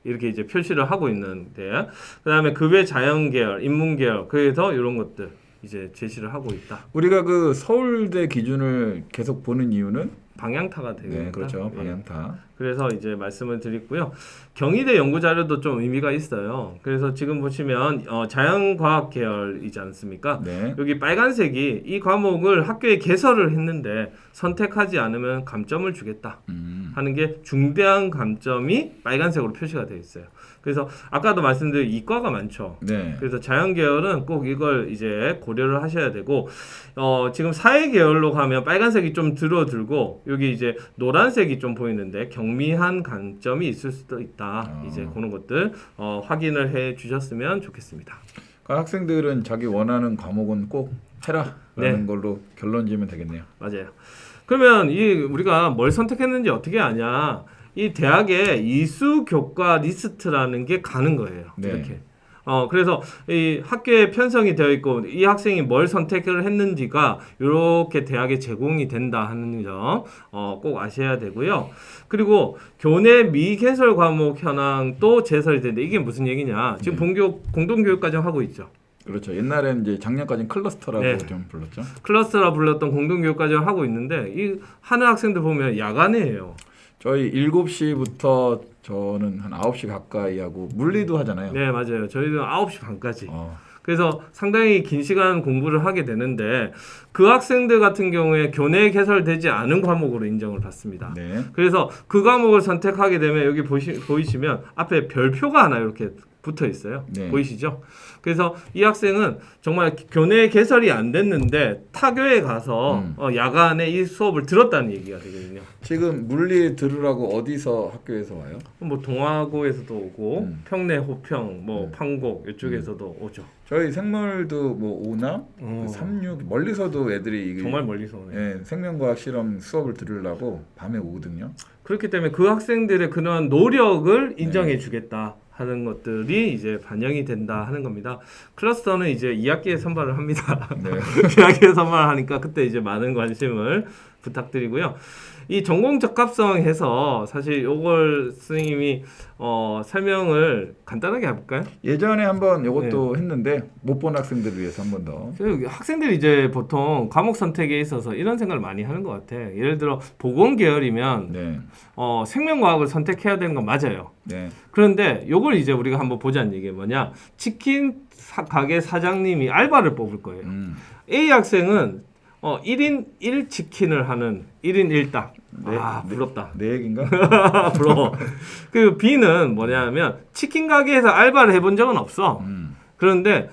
이렇게 이제 표시를 하고 있는데, 그다음에 그 외 자연계열, 인문계열, 그래서 이런 것들 이제 제시를 하고 있다. 우리가 그 서울대 기준을 계속 보는 이유는 방향타가 되겠다. 네, 그렇죠. 방향타. 그래서 이제 말씀을 드리고요. 경희대 연구 자료도 좀 의미가 있어요. 그래서 지금 보시면 자연과학 계열이지 않습니까? 네. 여기 빨간색이 이 과목을 학교에 개설을 했는데 선택하지 않으면 감점을 주겠다 하는 게 중대한 감점이 빨간색으로 표시가 되어 있어요. 그래서 아까도 말씀드린 이과가 많죠. 네. 그래서 자연 계열은 꼭 이걸 이제 고려를 하셔야 되고 지금 사회 계열로 가면 빨간색이 좀 줄어들고 여기 이제 노란색이 좀 보이는데 경미한 관점이 있을 수도 있다. 이제 그런 것들 확인을 해 주셨으면 좋겠습니다. 그러니까 학생들은 자기 원하는 과목은 꼭 해라라는 걸로 결론 지으면 되겠네요. 맞아요. 그러면 우리가 뭘 선택했는지 어떻게 아냐? 이 대학에 이수 교과 리스트라는 게 가는 거예요. 네. 이렇게. 그래서 이 학교에 편성이 되어 있고 이 학생이 뭘 선택을 했는지가 이렇게 대학에 제공이 된다 하는 점 꼭 아셔야 되고요. 그리고 교내 미개설 과목 현황도 제설이 되는데 이게 무슨 얘기냐? 지금 공동교육과정 하고 있죠. 그렇죠. 옛날에는 이제 작년까지는 클러스터라고 네. 좀 불렀죠. 클러스터라 불렀던 공동교육과정 하고 있는데 이 하는 학생들 보면 야간에 해요. 저희 7시부터 저는 한 9시 가까이 하고 물리도 하잖아요. 네, 맞아요. 저희는 9시 반까지. 그래서 상당히 긴 시간 공부를 하게 되는데 그 학생들 같은 경우에 교내 개설되지 않은 과목으로 인정을 받습니다. 네. 그래서 그 과목을 선택하게 되면 여기 보이시면 앞에 별표가 하나 이렇게 붙어 있어요. 네. 보이시죠? 그래서 이 학생은 정말 교내 개설이 안 됐는데 타교에 가서 야간에 이 수업을 들었다는 얘기가 되거든요. 지금 물리 들으라고 어디서 학교에서 와요? 뭐 동아고에서도 오고 평내, 호평, 뭐 판곡 이쪽에서도 오죠. 저희 생물도 뭐 오남, 36 멀리서도 애들이 이게 정말 멀리서 오네요. 예, 생명과학 실험 수업을 들으려고 밤에 오거든요. 그렇기 때문에 그 학생들의 그런 노력을 인정해 주겠다 하는 것들이 이제 반영이 된다 하는 겁니다. 클러스터는 이제 2학기에 선발을 합니다. 네. 2학기에 선발하니까 그때 이제 많은 관심을 부탁드리고요. 이 전공 적합성해서 사실 요걸 선생님이 설명을 간단하게 해볼까요? 예전에 한번 이것도 했는데 못 본 학생들을 위해서 한 번 더. 학생들이 이제 보통 과목 선택에 있어서 이런 생각을 많이 하는 것 같아요. 예를 들어 보건 계열이면 네. 생명과학을 선택해야 되는 건 맞아요. 네. 그런데 요걸 이제 우리가 한번 보자는 얘기가 뭐냐? 치킨 가게 사장님이 알바를 뽑을 거예요. A 학생은 1인 1치킨을 하는 1인 1닭. 부럽다. 내 얘기인가? 부러워. 그 B는 뭐냐면 치킨 가게에서 알바를 해본 적은 없어. 그런데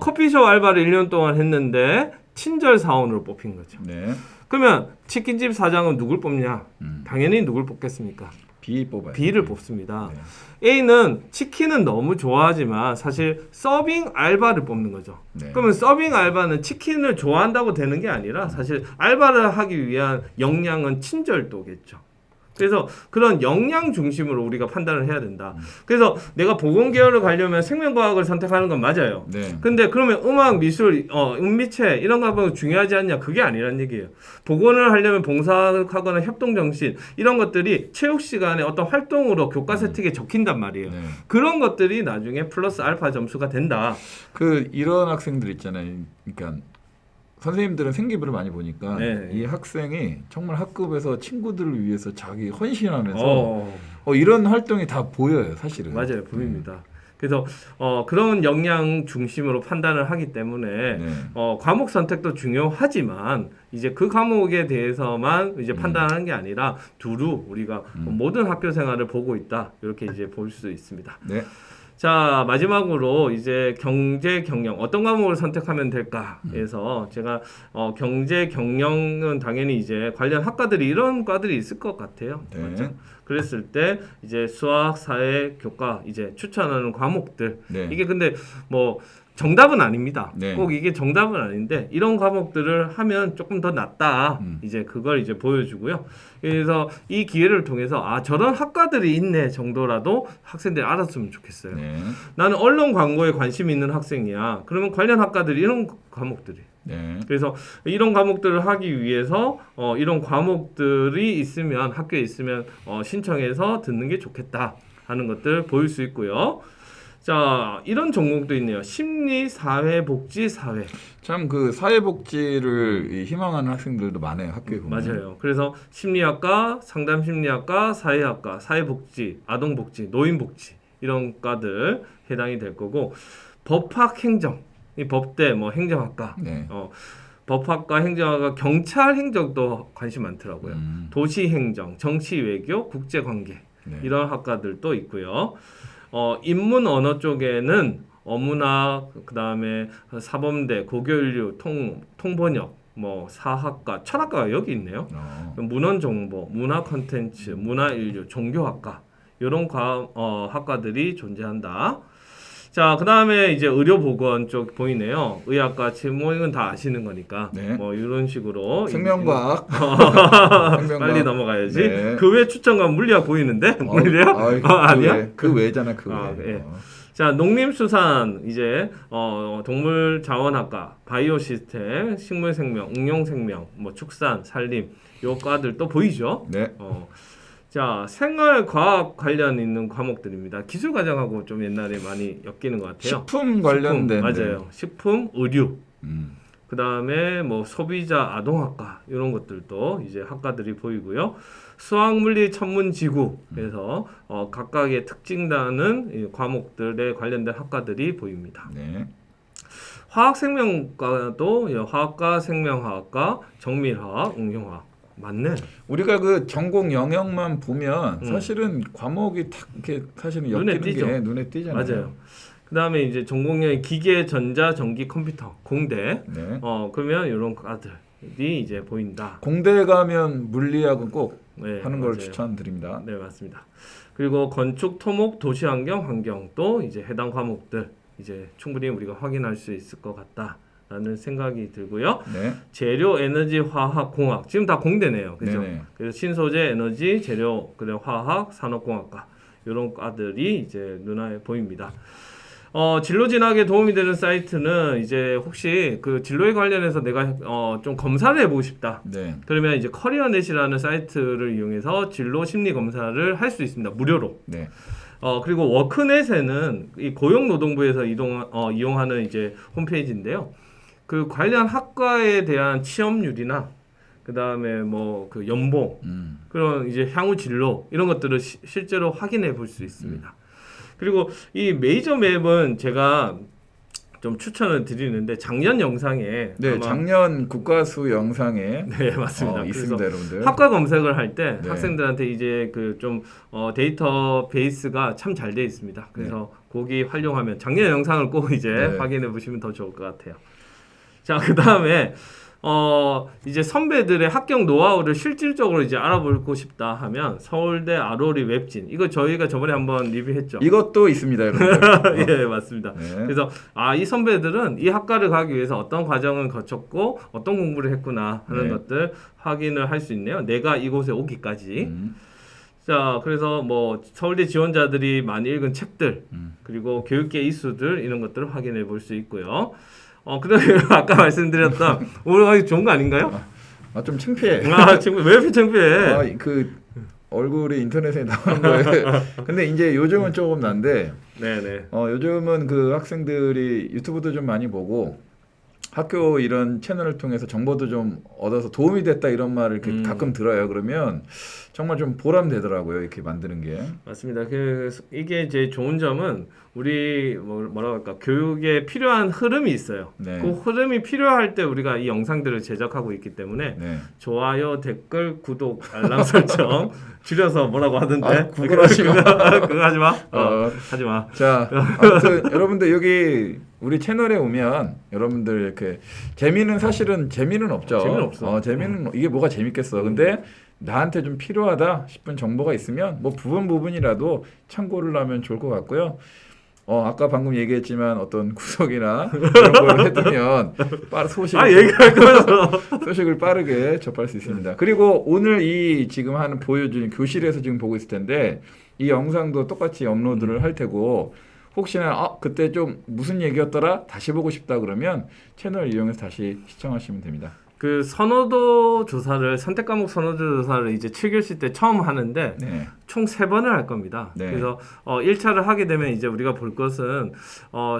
커피숍 알바를 1년 동안 했는데 친절 사원으로 뽑힌 거죠. 네. 그러면 치킨집 사장은 누굴 뽑냐? 당연히 누굴 뽑겠습니까? B 뽑아요. B를 뽑습니다. 네. A는 치킨은 너무 좋아하지만 사실 서빙 알바를 뽑는 거죠. 네. 그러면 서빙 알바는 치킨을 좋아한다고 되는 게 아니라 사실 알바를 하기 위한 역량은 친절도겠죠. 그래서 그런 역량 중심으로 우리가 판단을 해야 된다. 그래서 내가 보건 계열을 가려면 생명과학을 선택하는 건 맞아요. 네. 근데 그러면 음악, 미술, 은미체 이런 거 하면 중요하지 않냐? 그게 아니란 얘기예요. 보건을 하려면 봉사하거나 협동 정신 이런 것들이 체육 시간에 어떤 활동으로 교과 세특에 적힌단 말이에요. 네. 그런 것들이 나중에 플러스 알파 점수가 된다. 그 이런 학생들 있잖아요. 그러니까 선생님들은 생기부를 많이 보니까 네. 이 학생이 정말 학급에서 친구들을 위해서 자기 헌신하면서 이런 활동이 다 보여요, 사실은. 맞아요, 보입니다. 그래서 그런 역량 중심으로 판단을 하기 때문에 네. 과목 선택도 중요하지만 이제 그 과목에 대해서만 이제 판단하는 게 아니라 두루 우리가 모든 학교 생활을 보고 있다 이렇게 이제 볼 수 있습니다. 네. 자, 마지막으로 이제 경제 경영 어떤 과목을 선택하면 될까에서 제가 경제 경영은 당연히 이제 관련 학과들이 이런 과들이 있을 것 같아요. 네. 맞죠? 그랬을 때 이제 수학, 사회, 교과 이제 추천하는 과목들 네. 이게 근데 뭐 정답은 아닙니다. 네. 꼭 이게 정답은 아닌데 이런 과목들을 하면 조금 더 낫다. 이제 그걸 이제 보여주고요. 그래서 이 기회를 통해서 아 저런 학과들이 있네 정도라도 학생들이 알았으면 좋겠어요. 네. 나는 언론 광고에 관심 있는 학생이야. 그러면 관련 학과들이 이런 과목들이. 네. 그래서 이런 과목들을 하기 위해서 이런 과목들이 있으면 학교에 있으면 신청해서 듣는 게 좋겠다 하는 것들 보일 수 있고요. 자, 이런 종목도 있네요. 심리, 사회, 복지, 사회. 참 그 사회복지를 희망하는 학생들도 많아요, 학교에 보면. 맞아요. 그래서 심리학과, 상담심리학과, 사회학과, 사회복지, 아동복지, 노인복지 이런 과들 해당이 될 거고 법학, 행정, 이 법대, 뭐 행정학과, 네. 법학과, 행정학과, 경찰, 행정도 관심 많더라고요. 도시행정, 정치외교, 국제관계 네. 이런 학과들도 있고요. 인문 언어 쪽에는 어문학, 그다음에 사범대, 고교인류, 통번역, 뭐 사학과, 철학과가 여기 있네요. 문헌정보, 문화 콘텐츠, 문화인류, 종교학과 이런 학과들이 존재한다. 자, 그다음에 이제 의료보건 쪽 보이네요. 의학과, 뭐 이건 다 아시는 거니까. 네. 뭐 이런 식으로 생명과학. 빨리 넘어가야지. 네. 그 외 추천과 물리학 보이는데 물리학? 아니야? 그 외잖아, 그 외. 예. 자, 농림수산 이제 동물자원학과, 바이오시스템, 식물생명, 응용생명, 뭐 축산, 산림 요 과들 또 보이죠? 네. 자, 생활과학 관련 있는 과목들입니다. 기술과정하고 좀 옛날에 많이 엮이는 것 같아요. 식품 관련된. 맞아요. 식품, 의류. 음. 그 다음에 뭐 소비자 아동학과 이런 것들도 이제 학과들이 보이고요. 수학, 물리, 천문, 지구 그래서 각각의 특징나는 이 과목들에 관련된 학과들이 보입니다. 네. 화학생명과도 화학과, 생명화학과, 정밀화학, 응용화학 맞네. 우리가 그 전공 영역만 보면 사실은 과목이 딱 이렇게 사실은 엮이는 게 눈에 띄잖아요. 맞아요. 그다음에 이제 전공형이 기계, 전자, 전기, 컴퓨터, 공대. 네. 그러면 이런 과들이 이제 보인다. 공대 가면 물리학은 꼭 네, 하는 걸 맞아요. 추천드립니다. 네, 맞습니다. 그리고 건축, 토목, 도시환경, 환경도 이제 해당 과목들 이제 충분히 우리가 확인할 수 있을 것 같다라는 생각이 들고요. 네. 재료, 에너지, 화학, 공학 지금 다 공대네요, 그죠? 네네. 그래서 신소재, 에너지, 재료, 그래 화학, 산업공학과 이런 과들이 이제 눈에 보입니다. 진로 진학에 도움이 되는 사이트는 이제 혹시 그 진로에 관련해서 내가 좀 검사를 해보고 싶다. 네. 그러면 이제 커리어넷이라는 사이트를 이용해서 진로 심리 검사를 할 수 있습니다. 무료로. 네. 그리고 워크넷에는 이 고용노동부에서 이용하는 이제 홈페이지인데요. 그 관련 학과에 대한 취업률이나 그 다음에 뭐 그 연봉 그런 이제 향후 진로 이런 것들을 실제로 확인해 볼 수 있습니다. 그리고 이 메이저 맵은 제가 좀 추천을 드리는데 작년 영상에 네, 작년 국가수 영상에 네 맞습니다. 있습니다, 여러분들. 학과 검색을 할 때 네. 학생들한테 이제 그 좀 데이터 베이스가 참 잘 돼 있습니다. 그래서 거기 활용하면 작년 영상을 꼭 이제 네. 확인해 보시면 더 좋을 것 같아요. 자, 그 다음에 이제 선배들의 합격 노하우를 실질적으로 이제 알아보고 싶다 하면 서울대 아로리 웹진 이거 저희가 저번에 한번 리뷰했죠. 이것도 있습니다, 여러분들. 예, 맞습니다. 네. 그래서 이 선배들은 이 학과를 가기 위해서 어떤 과정을 거쳤고 어떤 공부를 했구나 하는 네. 것들 확인을 할 수 있네요. 내가 이곳에 오기까지. 음. 자, 그래서 뭐 서울대 지원자들이 많이 읽은 책들 그리고 교육계 이슈들 이런 것들을 확인해 볼 수 있고요. 그다음에 아까 말씀드렸던 오늘 좋은 거 아닌가요? 좀 창피해. 지금 왜 이렇게 창피해? 그 얼굴이 인터넷에 나오는 거예요. 근데 이제 요즘은 조금 난데, 네네. 요즘은 그 학생들이 유튜브도 좀 많이 보고 학교 이런 채널을 통해서 정보도 좀 얻어서 도움이 됐다 이런 말을 이렇게 가끔 들어요. 그러면 정말 좀 보람 되더라고요. 이렇게 만드는 게. 맞습니다. 이게 이제 좋은 점은 우리 뭐라고 할까 교육에 필요한 흐름이 있어요. 네. 그 흐름이 필요할 때 우리가 이 영상들을 제작하고 있기 때문에 네. 좋아요, 댓글, 구독, 알람 설정 줄여서 뭐라고 하던데? 그거 하지 마. 그거 하지 마. 하지 마. 자, 아무튼 여러분들 여기 우리 채널에 오면 여러분들 이렇게 사실은 재미는 없죠. 재미는 없어. 재미는 이게 뭐가 재밌겠어. 근데 나한테 좀 필요하다 싶은 정보가 있으면 뭐 부분이라도 참고를 하면 좋을 것 같고요. 아까 방금 얘기했지만 어떤 구석이나 그런 걸 해두면 얘기할 거면서 소식을 빠르게 접할 수 있습니다. 그리고 오늘 이 지금 보여주는 교실에서 지금 보고 있을 텐데 이 영상도 똑같이 업로드를 할 테고 혹시나 그때 좀 무슨 얘기였더라 다시 보고 싶다 그러면 채널 이용해서 다시 시청하시면 됩니다. 그 선택 과목 선호도 조사를 이제 7교시 때 처음 하는데 네. 총 3번을 할 겁니다. 네. 그래서 1차를 하게 되면 이제 우리가 볼 것은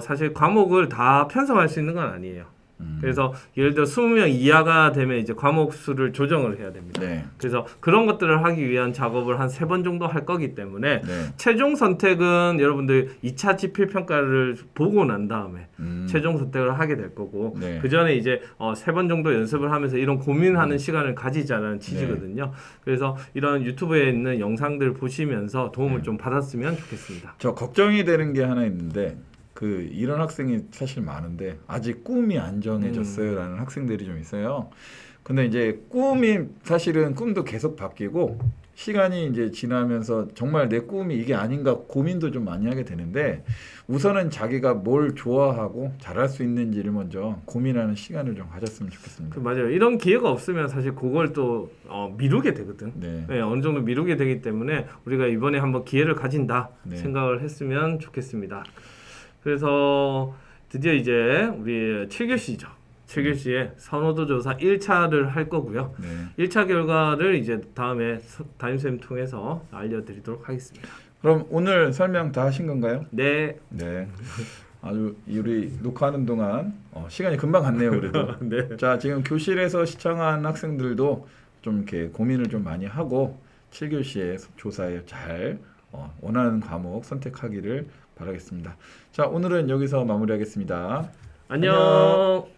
사실 과목을 다 편성할 수 있는 건 아니에요. 그래서 예를 들어 20명 이하가 되면 이제 과목 수를 조정을 해야 됩니다. 네. 그래서 그런 것들을 하기 위한 작업을 한 3번 정도 할 거기 때문에 네. 최종 선택은 여러분들 2차 지필 평가를 보고 난 다음에 최종 선택을 하게 될 거고 네. 그 전에 이제 3번 정도 연습을 하면서 이런 고민하는 시간을 가지자는 취지거든요. 그래서 이런 유튜브에 있는 영상들 보시면서 도움을 좀 받았으면 좋겠습니다. 저 걱정이 되는 게 하나 있는데 이런 학생이 사실 많은데 아직 꿈이 안 정해졌어요라는 학생들이 좀 있어요. 근데 이제 사실은 꿈도 계속 바뀌고 시간이 이제 지나면서 정말 내 꿈이 이게 아닌가 고민도 좀 많이 하게 되는데 우선은 자기가 뭘 좋아하고 잘할 수 있는지를 먼저 고민하는 시간을 좀 가졌으면 좋겠습니다. 맞아요. 이런 기회가 없으면 사실 그걸 또 미루게 되거든. 네. 네, 어느 정도 미루게 되기 때문에 우리가 이번에 한번 기회를 가진다 네. 생각을 했으면 좋겠습니다. 그래서 드디어 이제 우리 7교시죠. 7교시에 선호도 조사 1차를 할 거고요. 네. 1차 결과를 이제 다음에 담임쌤 통해서 알려드리도록 하겠습니다. 그럼 오늘 설명 다 하신 건가요? 네. 네. 아주 우리 녹화하는 동안 시간이 금방 갔네요, 그래도. 네. 자, 지금 교실에서 시청한 학생들도 좀 이렇게 고민을 좀 많이 하고 7교시에 조사에 잘 원하는 과목 선택하기를 바라겠습니다. 자, 오늘은 여기서 마무리하겠습니다. 안녕.